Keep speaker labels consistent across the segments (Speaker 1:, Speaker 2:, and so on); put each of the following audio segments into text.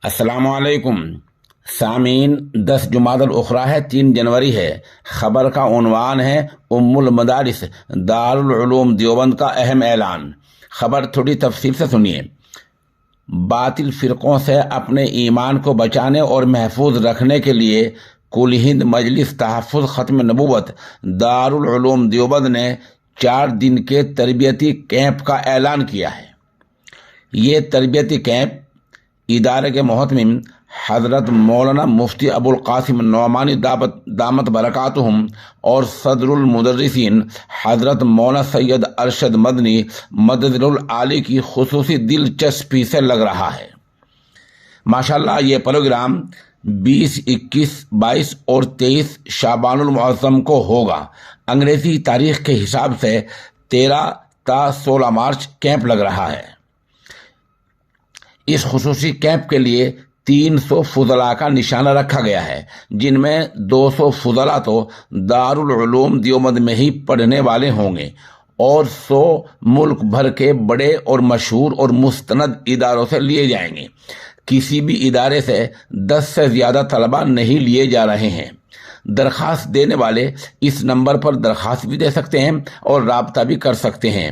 Speaker 1: السلام علیکم سامعین، 10 جمادی الاخری ہے، 3 جنوری ہے۔ خبر کا عنوان ہے ام المدارس دارالعلوم دیوبند کا اہم اعلان۔ خبر تھوڑی تفصیل سے سنیے۔ باطل فرقوں سے اپنے ایمان کو بچانے اور محفوظ رکھنے کے لیے کل ہند مجلس تحفظ ختم نبوت دارالعلوم دیوبند نے 4 دن کے تربیتی کیمپ کا اعلان کیا ہے۔ یہ تربیتی کیمپ ادارے کے محتمم حضرت مولانا مفتی ابو القاسم نعمانی دامت برکاتہم اور صدر المدرسین حضرت مولانا سید ارشد مدنی مدد العالی کی خصوصی دلچسپی سے لگ رہا ہے۔ ماشاءاللہ یہ پروگرام 20، 21، 22 اور 23 شعبان المعظم کو ہوگا۔ انگریزی تاریخ کے حساب سے 13 تا 16 مارچ کیمپ لگ رہا ہے۔ اس خصوصی کیمپ کے لیے 300 فضلاء کا نشانہ رکھا گیا ہے، جن میں 200 فضلاء تو دارالعلوم دیوبند میں ہی پڑھنے والے ہوں گے اور 100 ملک بھر کے بڑے اور مشہور اور مستند اداروں سے لیے جائیں گے۔ کسی بھی ادارے سے 10 سے زیادہ طلباء نہیں لیے جا رہے ہیں۔ درخواست دینے والے اس نمبر پر درخواست بھی دے سکتے ہیں اور رابطہ بھی کر سکتے ہیں۔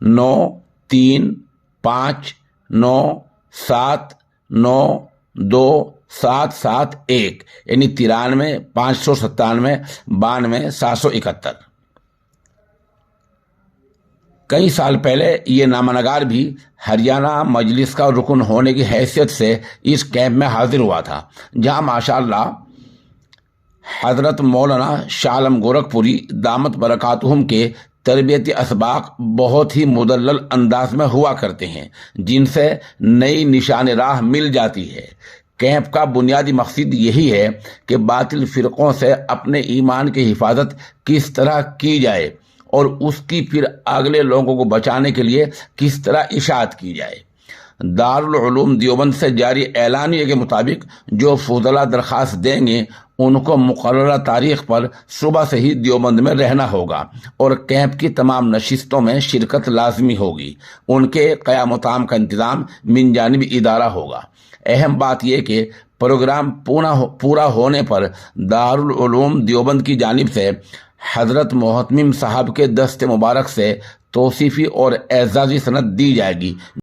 Speaker 1: 9357922771 یعنی 9359792771۔ کئی سال پہلے یہ نامہ نگار بھی ہریانہ مجلس کا رکن ہونے کی حیثیت سے اس کیمپ میں حاضر ہوا تھا، جہاں ماشاءاللہ حضرت مولانا شاہ عالم گورکھپوری دامت برکاتہم کے تربیتی اسباق بہت ہی مدلل انداز میں ہوا کرتے ہیں، جن سے نئی نشان راہ مل جاتی ہے۔ کیمپ کا بنیادی مقصد یہی ہے کہ باطل فرقوں سے اپنے ایمان کی حفاظت کس طرح کی جائے اور اس کی پھر اگلے لوگوں کو بچانے کے لیے کس طرح اشاعت کی جائے۔ دارالعلوم دیوبند سے جاری اعلامیے کے مطابق جو فضلاء درخواست دیں گے ان کو مقررہ تاریخ پر صبح سے ہی دیوبند میں رہنا ہوگا اور کیمپ کی تمام نشستوں میں شرکت لازمی ہوگی۔ ان کے قیام و طعام کا انتظام من جانب ادارہ ہوگا۔ اہم بات یہ کہ پروگرام پورا ہونے پر دارالعلوم دیوبند کی جانب سے حضرت محتمم صاحب کے دست مبارک سے توصیفی اور اعزازی سند دی جائے گی،